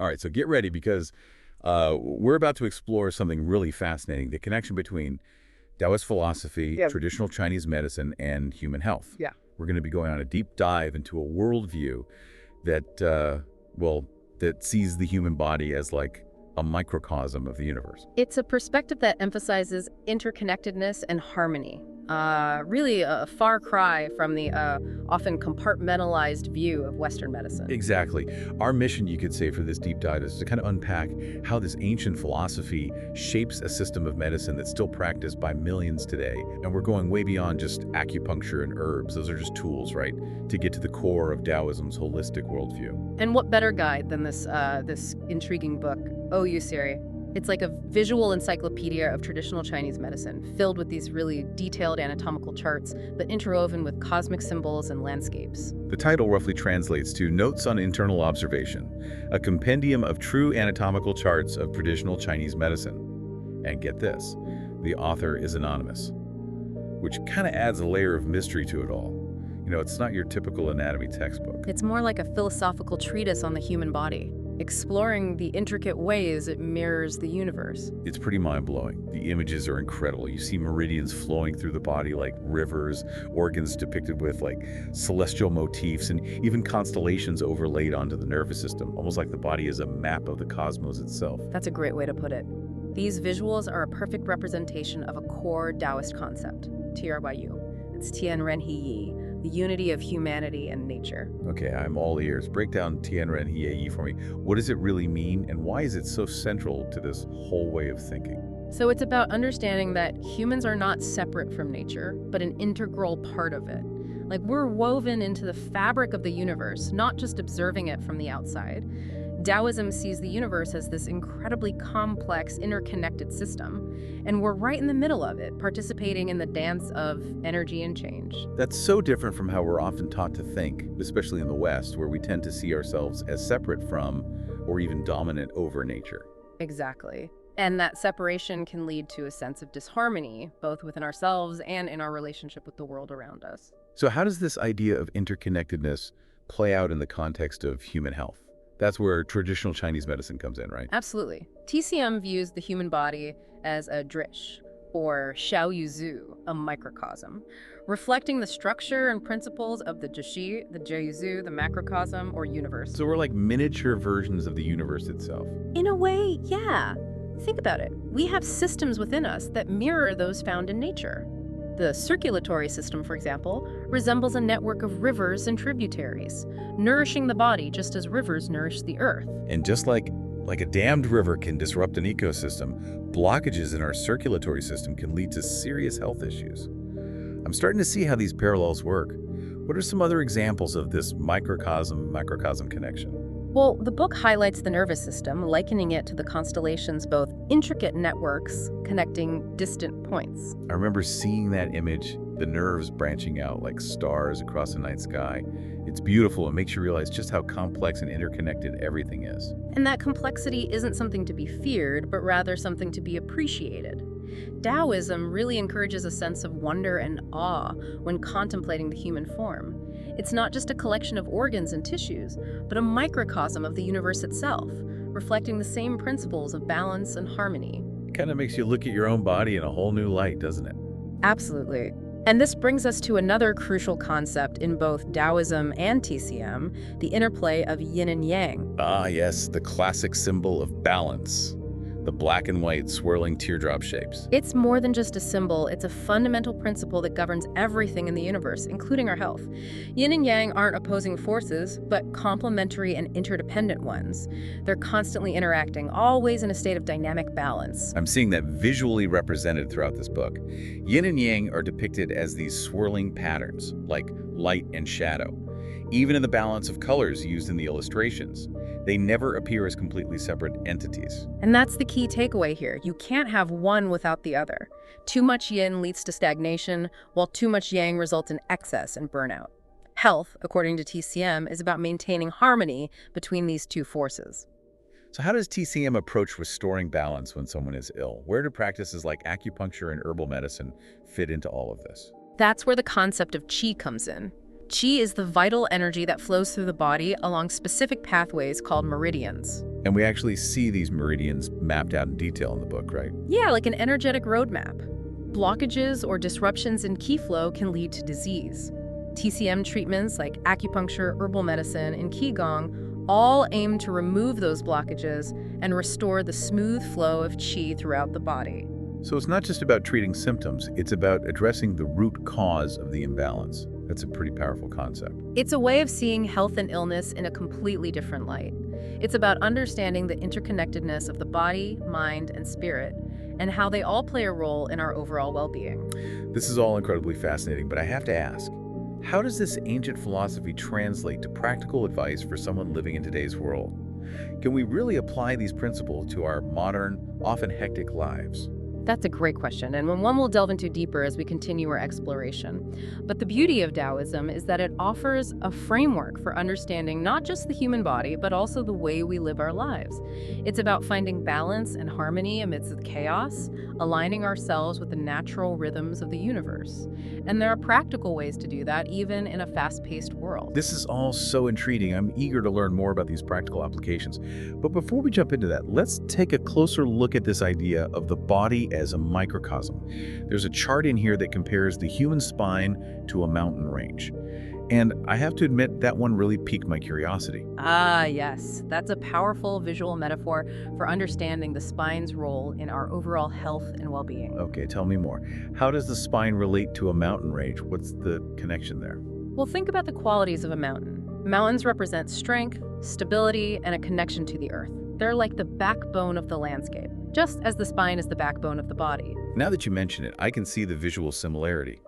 All right, so get ready because we're about to explore something really fascinating, the connection between Taoist philosophy, Yeah. traditional Chinese medicine, and human health. Yeah. We're going to be going on a deep dive into a worldview that, well, that sees the human body as like a microcosm of the universe. It's a perspective that emphasizes interconnectedness and harmony. Really a far cry from the often compartmentalized view of Western medicine. Exactly. Our mission, you could say, for this deep dive is to kind of unpack how this ancient philosophy shapes a system of medicine that's still practiced by millions today. And we're going way beyond just acupuncture and herbs. Those are just tools, right, to get to the core of Taoism's holistic worldview. And what better guide than this intriguing book, Oh You Siri? It's like a visual encyclopedia of traditional Chinese medicine, filled with these really detailed anatomical charts, but interwoven with cosmic symbols and landscapes. The title roughly translates to Notes on Internal Observation, a compendium of true anatomical charts of traditional Chinese medicine. And get this, the author is anonymous, which kind of adds a layer of mystery to it all. You know, it's not your typical anatomy textbook. It's more like a philosophical treatise on the human body, exploring the intricate ways it mirrors the universe. It's pretty mind-blowing. The images are incredible. You see meridians flowing through the body like rivers, organs depicted with like celestial motifs, and even constellations overlaid onto the nervous system, almost like the body is a map of the cosmos itself. That's a great way to put it. These visuals are a perfect representation of a core Taoist concept, TRYU. It's Tian Ren He Yi, the unity of humanity and nature. Okay, I'm all ears. Break down Tianren Hiei for me. What does it really mean, and why is it so central to this whole way of thinking? So it's about understanding that humans are not separate from nature, but an integral part of it. Like we're woven into the fabric of the universe, not just observing it from the outside. Taoism sees the universe as this incredibly complex, interconnected system, and we're right in the middle of it, participating in the dance of energy and change. That's so different from how we're often taught to think, especially in the West, where we tend to see ourselves as separate from or even dominant over nature. Exactly. And that separation can lead to a sense of disharmony, both within ourselves and in our relationship with the world around us. So how does this idea of interconnectedness play out in the context of human health? That's where traditional Chinese medicine comes in, right? Absolutely. TCM views the human body as a drish, or Xiaoyuzu, a microcosm, reflecting the structure and principles of the Jishi, the Jiuzu, the macrocosm, or universe. So we're like miniature versions of the universe itself. In a way, yeah. Think about it. We have systems within us that mirror those found in nature. The circulatory system, for example, resembles a network of rivers and tributaries, nourishing the body just as rivers nourish the earth. And just like a dammed river can disrupt an ecosystem, blockages in our circulatory system can lead to serious health issues. I'm starting to see how these parallels work. What are some other examples of this microcosm connection? Well, the book highlights the nervous system, likening it to the constellations, both intricate networks connecting distant points. I remember seeing that image, the nerves branching out like stars across the night sky. It's beautiful. It makes you realize just how complex and interconnected everything is. And that complexity isn't something to be feared, but rather something to be appreciated. Taoism really encourages a sense of wonder and awe when contemplating the human form. It's not just a collection of organs and tissues, but a microcosm of the universe itself, reflecting the same principles of balance and harmony. It kind of makes you look at your own body in a whole new light, doesn't it? Absolutely. And this brings us to another crucial concept in both Taoism and TCM, the interplay of yin and yang. Ah, yes, the classic symbol of balance. The black and white swirling teardrop shapes. It's more than just a symbol, it's a fundamental principle that governs everything in the universe, including our health. Yin and yang aren't opposing forces, but complementary and interdependent ones. They're constantly interacting, always in a state of dynamic balance. I'm seeing that visually represented throughout this book. Yin and yang are depicted as these swirling patterns, like light and shadow. Even in the balance of colors used in the illustrations, they never appear as completely separate entities. And that's the key takeaway here. You can't have one without the other. Too much yin leads to stagnation, while too much yang results in excess and burnout. Health, according to TCM, is about maintaining harmony between these two forces. So how does TCM approach restoring balance when someone is ill? Where do practices like acupuncture and herbal medicine fit into all of this? That's where the concept of qi comes in. Qi is the vital energy that flows through the body along specific pathways called meridians. And we actually see these meridians mapped out in detail in the book, right? Yeah, like an energetic roadmap. Blockages or disruptions in qi flow can lead to disease. TCM treatments like acupuncture, herbal medicine, and qigong all aim to remove those blockages and restore the smooth flow of qi throughout the body. So it's not just about treating symptoms, it's about addressing the root cause of the imbalance. That's a pretty powerful concept. It's a way of seeing health and illness in a completely different light. It's about understanding the interconnectedness of the body, mind, and spirit, and how they all play a role in our overall well-being. This is all incredibly fascinating, but I have to ask, how does this ancient philosophy translate to practical advice for someone living in today's world? Can we really apply these principles to our modern, often hectic lives? That's a great question, and one we'll delve into deeper as we continue our exploration. But the beauty of Taoism is that it offers a framework for understanding not just the human body, but also the way we live our lives. It's about finding balance and harmony amidst the chaos, aligning ourselves with the natural rhythms of the universe. And there are practical ways to do that, even in a fast-paced world. This is all so intriguing. I'm eager to learn more about these practical applications. But before we jump into that, let's take a closer look at this idea of the body as a microcosm. There's a chart in here that compares the human spine to a mountain range. And I have to admit, that one really piqued my curiosity. Ah, yes. That's a powerful visual metaphor for understanding the spine's role in our overall health and well-being. Okay, tell me more. How does the spine relate to a mountain range? What's the connection there? Well, think about the qualities of a mountain. Mountains represent strength, stability, and a connection to the earth. They're like the backbone of the landscape, just as the spine is the backbone of the body. Now that you mention it, I can see the visual similarity.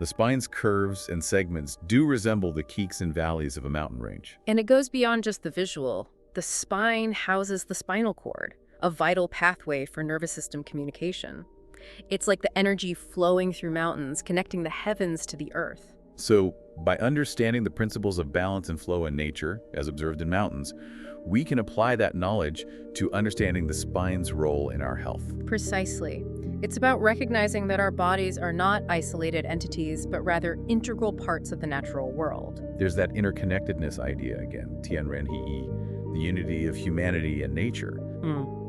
The spine's curves and segments do resemble the peaks and valleys of a mountain range. And it goes beyond just the visual. The spine houses the spinal cord, a vital pathway for nervous system communication. It's like the energy flowing through mountains, connecting the heavens to the earth. So, by understanding the principles of balance and flow in nature, as observed in mountains, we can apply that knowledge to understanding the spine's role in our health. Precisely. It's about recognizing that our bodies are not isolated entities, but rather integral parts of the natural world. There's that interconnectedness idea again, Tianren Hiyi, the unity of humanity and nature.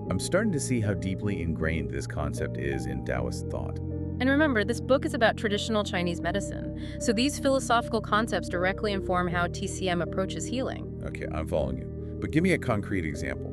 I'm starting to see how deeply ingrained this concept is in Taoist thought. And remember, this book is about traditional Chinese medicine, so these philosophical concepts directly inform how TCM approaches healing. Okay, I'm following you. But give me a concrete example.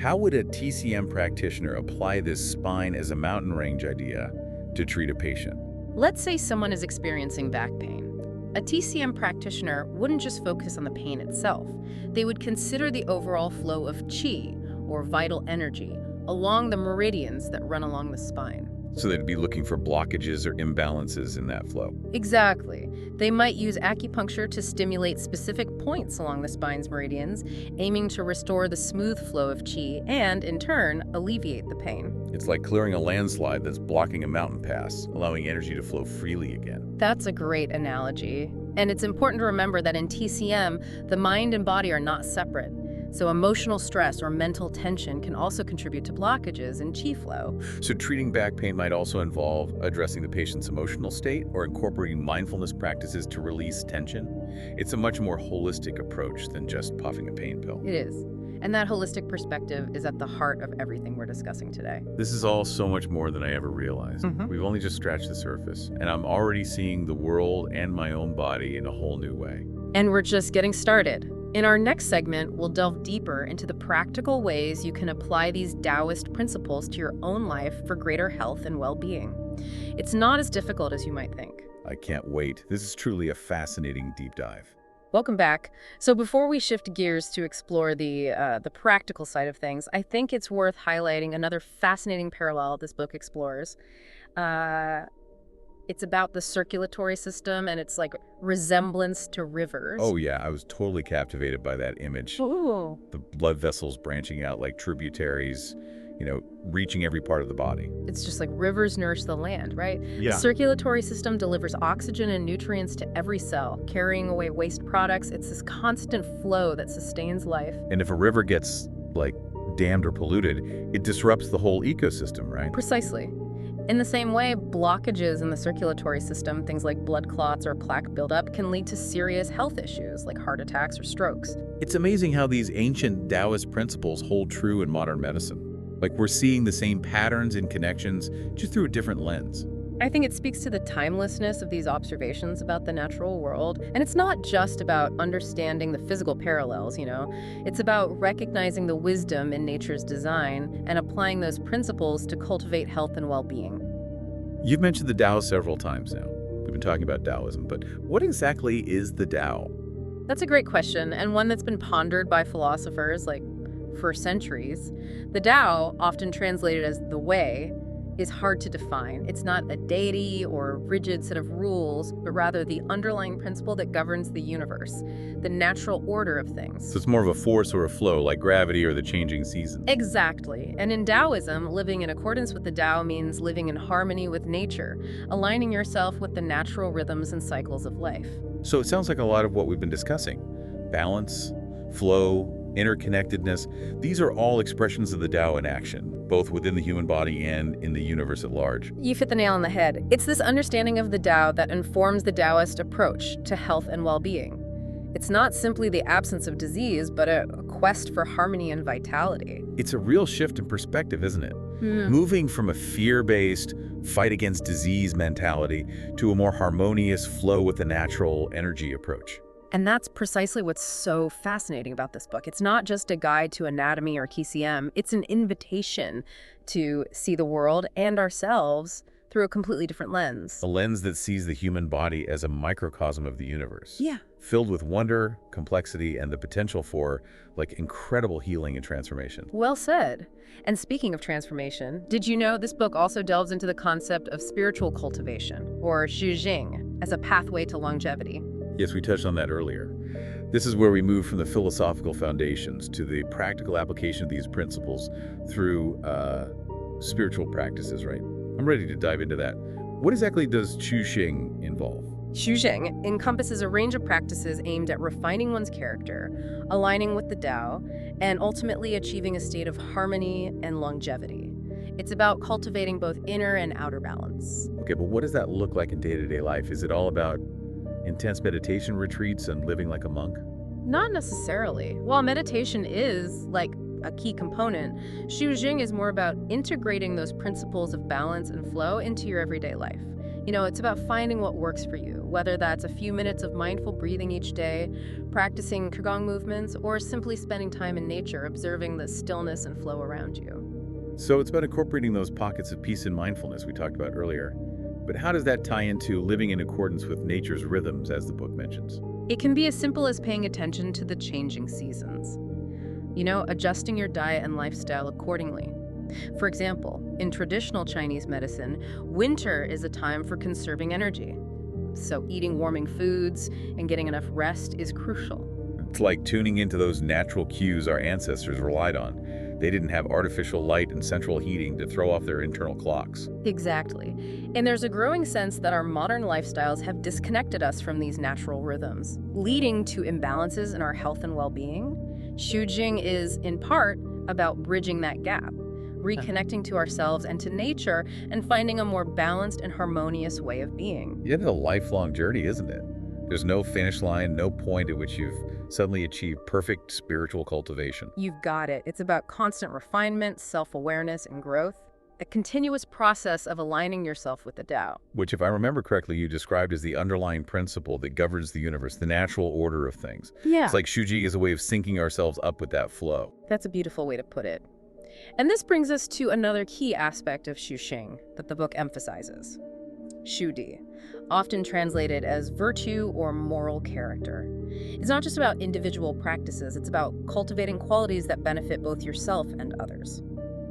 How would a TCM practitioner apply this spine as a mountain range idea to treat a patient? Let's say someone is experiencing back pain. A TCM practitioner wouldn't just focus on the pain itself. They would consider the overall flow of qi, or vital energy, along the meridians that run along the spine. So they'd be looking for blockages or imbalances in that flow. Exactly. They might use acupuncture to stimulate specific points along the spine's meridians, aiming to restore the smooth flow of qi and, in turn, alleviate the pain. It's like clearing a landslide that's blocking a mountain pass, allowing energy to flow freely again. That's a great analogy. And it's important to remember that in TCM, the mind and body are not separate. So emotional stress or mental tension can also contribute to blockages in qi flow. So treating back pain might also involve addressing the patient's emotional state or incorporating mindfulness practices to release tension. It's a much more holistic approach than just puffing a pain pill. It is. And that holistic perspective is at the heart of everything we're discussing today. This is all so much more than I ever realized. We've only just scratched the surface, and I'm already seeing the world and my own body in a whole new way. And we're just getting started. In our next segment, we'll delve deeper into the practical ways you can apply these Taoist principles to your own life for greater health and well-being. It's not as difficult as you might think. I can't wait. This is truly a fascinating deep dive. Welcome back. So before we shift gears to explore the practical side of things, I think it's worth highlighting another fascinating parallel this book explores. It's about the circulatory system and its like resemblance to rivers. Oh yeah, I was totally captivated by that image. Ooh. The blood vessels branching out like tributaries, reaching every part of the body. It's just like rivers nourish the land, right? Yeah. The circulatory system delivers oxygen and nutrients to every cell, carrying away waste products. It's this constant flow that sustains life. And if a river gets, dammed or polluted, it disrupts the whole ecosystem, right? Precisely. In the same way, blockages in the circulatory system, things like blood clots or plaque buildup, can lead to serious health issues like heart attacks or strokes. It's amazing how these ancient Taoist principles hold true in modern medicine. Like we're seeing the same patterns and connections just through a different lens. I think it speaks to the timelessness of these observations about the natural world. And it's not just about understanding the physical parallels, It's about recognizing the wisdom in nature's design and applying those principles to cultivate health and well-being. You've mentioned the Tao several times now. We've been talking about Taoism, but what exactly is the Tao? That's a great question, and one that's been pondered by philosophers for centuries. The Tao, often translated as the way, is hard to define. It's not a deity or rigid set of rules, but rather the underlying principle that governs the universe, the natural order of things. So it's more of a force or a flow, like gravity or the changing seasons. Exactly. And in Taoism, living in accordance with the Tao means living in harmony with nature, aligning yourself with the natural rhythms and cycles of life. So it sounds like a lot of what we've been discussing. Balance, flow, interconnectedness. These are all expressions of the Tao in action, both within the human body and in the universe at large. You've hit the nail on the head. It's this understanding of the Tao that informs the Taoist approach to health and well-being. It's not simply the absence of disease, but a quest for harmony and vitality. It's a real shift in perspective, isn't it? Moving from a fear-based, fight against disease mentality to a more harmonious flow with the natural energy approach. And that's precisely what's so fascinating about this book. It's not just a guide to anatomy or TCM. It's an invitation to see the world and ourselves through a completely different lens. A lens that sees the human body as a microcosm of the universe. Yeah. Filled with wonder, complexity, and the potential for, incredible healing and transformation. Well said. And speaking of transformation, did you know this book also delves into the concept of spiritual cultivation, or Shujing, as a pathway to longevity? Yes, we touched on that earlier. This is where we move from the philosophical foundations to the practical application of these principles through spiritual practices, right? I'm ready to dive into that. What exactly does Qixing involve? Shujing encompasses a range of practices aimed at refining one's character, aligning with the Tao, and ultimately achieving a state of harmony and longevity. It's about cultivating both inner and outer balance. Okay, but what does that look like in day-to-day life? Is it all about intense meditation retreats and living like a monk? Not necessarily. While meditation is a key component, Shujing is more about integrating those principles of balance and flow into your everyday life. It's about finding what works for you, whether that's a few minutes of mindful breathing each day, practicing Qigong movements, or simply spending time in nature, observing the stillness and flow around you. So it's about incorporating those pockets of peace and mindfulness we talked about earlier. But how does that tie into living in accordance with nature's rhythms, as the book mentions? It can be as simple as paying attention to the changing seasons. Adjusting your diet and lifestyle accordingly. For example, in traditional Chinese medicine, winter is a time for conserving energy. So eating warming foods and getting enough rest is crucial. It's like tuning into those natural cues our ancestors relied on. They didn't have artificial light and central heating to throw off their internal clocks. Exactly. And there's a growing sense that our modern lifestyles have disconnected us from these natural rhythms, leading to imbalances in our health and well-being. Shujing is, in part, about bridging that gap, reconnecting to ourselves and to nature, and finding a more balanced and harmonious way of being. It's a lifelong journey, isn't it? There's no finish line, no point at which you've suddenly achieved perfect spiritual cultivation. You've got it. It's about constant refinement, self-awareness, and growth. A continuous process of aligning yourself with the Tao. Which, if I remember correctly, you described as the underlying principle that governs the universe, the natural order of things. Yeah. It's like Shuji is a way of syncing ourselves up with that flow. That's a beautiful way to put it. And this brings us to another key aspect of Shuxing that the book emphasizes. Shudi, often translated as virtue or moral character. It's not just about individual practices, it's about cultivating qualities that benefit both yourself and others.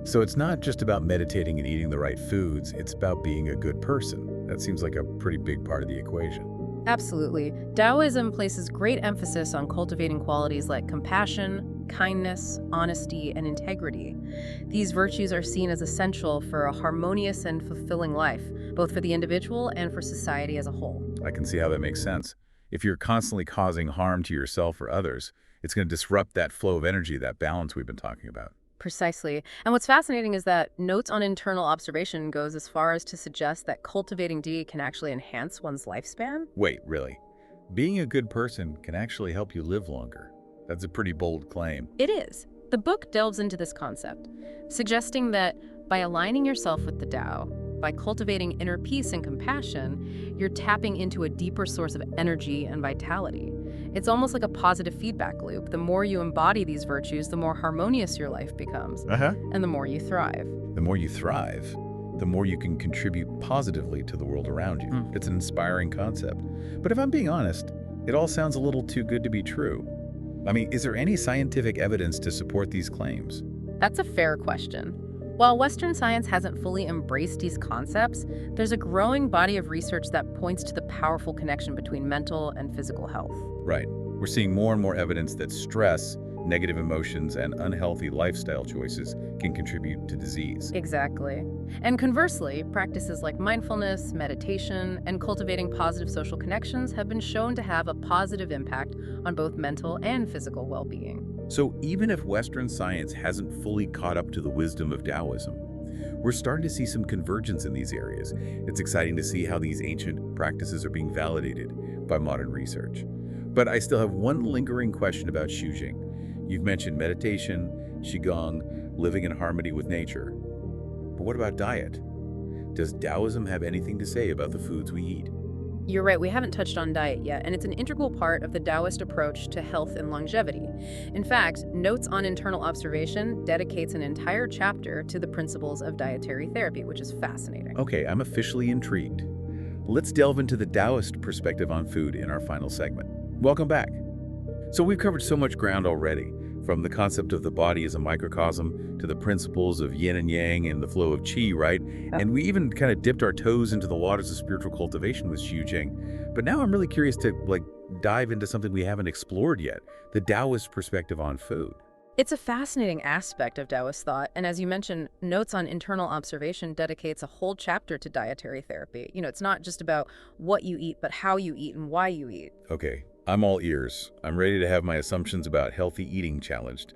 So it's not just about meditating and eating the right foods, it's about being a good person. That seems like a pretty big part of the equation. Absolutely. Taoism places great emphasis on cultivating qualities like compassion, kindness, honesty, and integrity. These virtues are seen as essential for a harmonious and fulfilling life, both for the individual and for society as a whole. I can see how that makes sense. If you're constantly causing harm to yourself or others, it's going to disrupt that flow of energy, that balance we've been talking about. Precisely. And what's fascinating is that Notes on Internal Observation goes as far as to suggest that cultivating D can actually enhance one's lifespan. Wait, really? Being a good person can actually help you live longer. That's a pretty bold claim. It is. The book delves into this concept, suggesting that by aligning yourself with the Tao, by cultivating inner peace and compassion, you're tapping into a deeper source of energy and vitality. It's almost like a positive feedback loop. The more you embody these virtues, the more harmonious your life becomes, and the more you thrive. The more you thrive, the more you can contribute positively to the world around you. It's an inspiring concept. But if I'm being honest, it all sounds a little too good to be true. I mean, is there any scientific evidence to support these claims? That's a fair question. While Western science hasn't fully embraced these concepts, there's a growing body of research that points to the powerful connection between mental and physical health. Right. We're seeing more and more evidence that stress, negative emotions, and unhealthy lifestyle choices can contribute to disease. Exactly. And conversely, practices like mindfulness, meditation, and cultivating positive social connections have been shown to have a positive impact on both mental and physical well-being. So even if Western science hasn't fully caught up to the wisdom of Taoism, we're starting to see some convergence in these areas. It's exciting to see how these ancient practices are being validated by modern research. But I still have one lingering question about Shujing. You've mentioned meditation, Qigong, living in harmony with nature. But what about diet? Does Taoism have anything to say about the foods we eat? You're right, we haven't touched on diet yet, and it's an integral part of the Taoist approach to health and longevity. In fact, Notes on Internal Observation dedicates an entire chapter to the principles of dietary therapy, which is fascinating. Okay, I'm officially intrigued. Let's delve into the Taoist perspective on food in our final segment. Welcome back. So we've covered so much ground already, from the concept of the body as a microcosm to the principles of yin and yang and the flow of qi, right? And we even kind of dipped our toes into the waters of spiritual cultivation with Shujing. But now I'm really curious to dive into something we haven't explored yet, the Taoist perspective on food. It's a fascinating aspect of Taoist thought, and as you mentioned, Notes on Internal Observation dedicates a whole chapter to dietary therapy. It's not just about what you eat, but how you eat and why you eat. Okay, I'm all ears. I'm ready to have my assumptions about healthy eating challenged.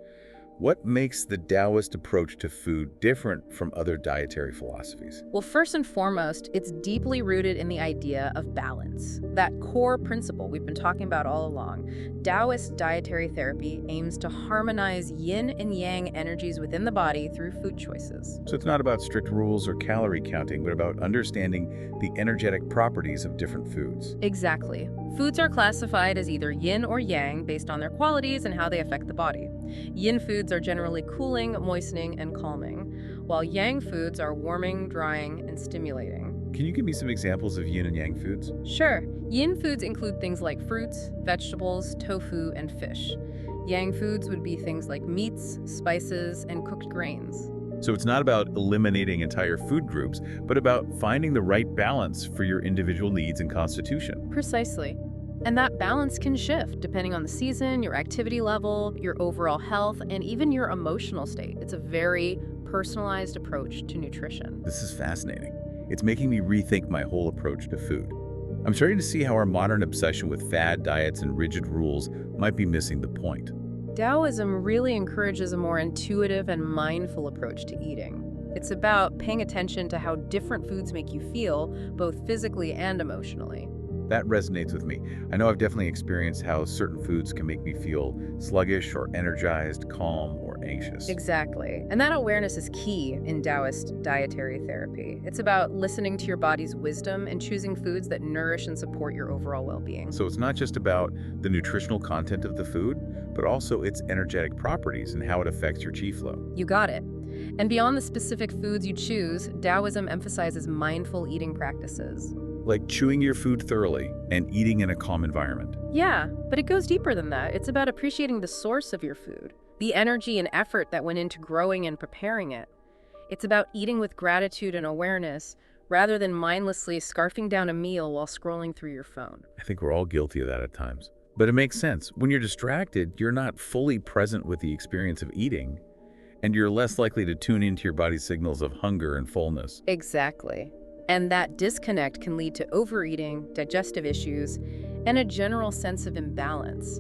What makes the Taoist approach to food different from other dietary philosophies? Well, first and foremost, it's deeply rooted in the idea of balance, that core principle we've been talking about all along. Taoist dietary therapy aims to harmonize yin and yang energies within the body through food choices. So it's not about strict rules or calorie counting, but about understanding the energetic properties of different foods. Exactly. Foods are classified as either yin or yang based on their qualities and how they affect the body. Yin foods are generally cooling, moistening, and calming, while yang foods are warming, drying, and stimulating. Can you give me some examples of yin and yang foods? Sure. Yin foods include things like fruits, vegetables, tofu, and fish. Yang foods would be things like meats, spices, and cooked grains. So it's not about eliminating entire food groups, but about finding the right balance for your individual needs and constitution. Precisely. And that balance can shift depending on the season, your activity level, your overall health, and even your emotional state. It's a very personalized approach to nutrition. This is fascinating. It's making me rethink my whole approach to food. I'm starting to see how our modern obsession with fad diets and rigid rules might be missing the point. Taoism really encourages a more intuitive and mindful approach to eating. It's about paying attention to how different foods make you feel, both physically and emotionally. That resonates with me. I know I've definitely experienced how certain foods can make me feel sluggish or energized, calm, or anxious. Exactly. And that awareness is key in Taoist dietary therapy. It's about listening to your body's wisdom and choosing foods that nourish and support your overall well-being. So it's not just about the nutritional content of the food, but also its energetic properties and how it affects your qi flow. You got it. And beyond the specific foods you choose, Taoism emphasizes mindful eating practices. Like chewing your food thoroughly and eating in a calm environment. Yeah, but it goes deeper than that. It's about appreciating the source of your food, the energy and effort that went into growing and preparing it. It's about eating with gratitude and awareness, rather than mindlessly scarfing down a meal while scrolling through your phone. I think we're all guilty of that at times. But it makes sense. When you're distracted, you're not fully present with the experience of eating, and you're less likely to tune into your body's signals of hunger and fullness. Exactly. And that disconnect can lead to overeating, digestive issues, and a general sense of imbalance.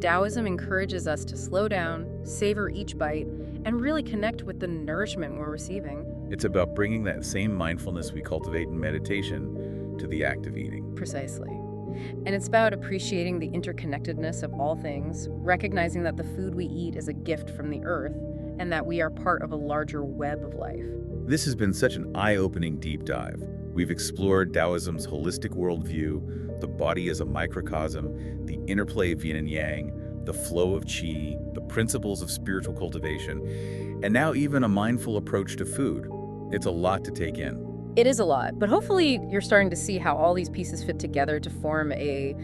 Taoism encourages us to slow down, savor each bite, and really connect with the nourishment we're receiving. It's about bringing that same mindfulness we cultivate in meditation to the act of eating. Precisely. And it's about appreciating the interconnectedness of all things, recognizing that the food we eat is a gift from the earth, and that we are part of a larger web of life. This has been such an eye-opening deep dive. We've explored Taoism's holistic worldview, the body as a microcosm, the interplay of yin and yang, the flow of qi, the principles of spiritual cultivation, and now even a mindful approach to food. It's a lot to take in. It is a lot, but hopefully you're starting to see how all these pieces fit together to form a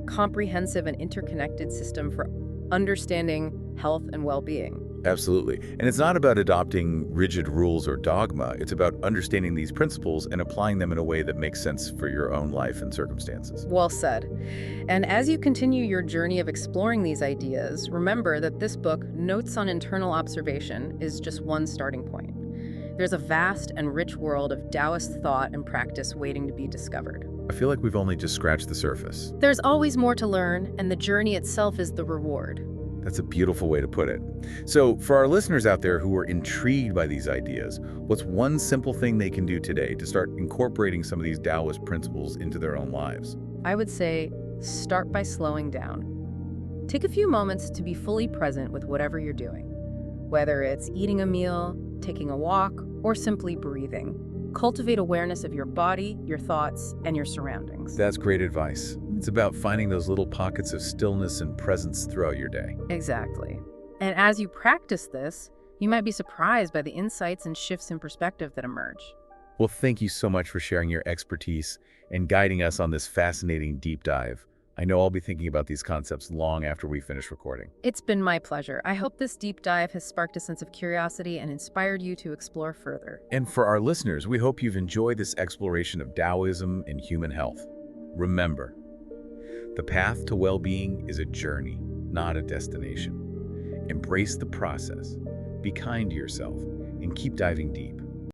comprehensive and interconnected system for understanding health and well-being. Absolutely. And it's not about adopting rigid rules or dogma. It's about understanding these principles and applying them in a way that makes sense for your own life and circumstances. Well said. And as you continue your journey of exploring these ideas, remember that this book, Notes on Internal Observation, is just one starting point. There's a vast and rich world of Taoist thought and practice waiting to be discovered. I feel like we've only just scratched the surface. There's always more to learn, and the journey itself is the reward. That's a beautiful way to put it. So, for our listeners out there who are intrigued by these ideas, what's one simple thing they can do today to start incorporating some of these Taoist principles into their own lives? I would say start by slowing down. Take a few moments to be fully present with whatever you're doing, whether it's eating a meal, taking a walk, or simply breathing. Cultivate awareness of your body, your thoughts, and your surroundings. That's great advice. It's about finding those little pockets of stillness and presence throughout your day. Exactly. And as you practice this, you might be surprised by the insights and shifts in perspective that emerge. Well, thank you so much for sharing your expertise and guiding us on this fascinating deep dive. I know I'll be thinking about these concepts long after we finish recording. It's been my pleasure. I hope this deep dive has sparked a sense of curiosity and inspired you to explore further. And for our listeners, we hope you've enjoyed this exploration of Taoism and human health. Remember, the path to well-being is a journey, not a destination. Embrace the process, be kind to yourself, and keep diving deep.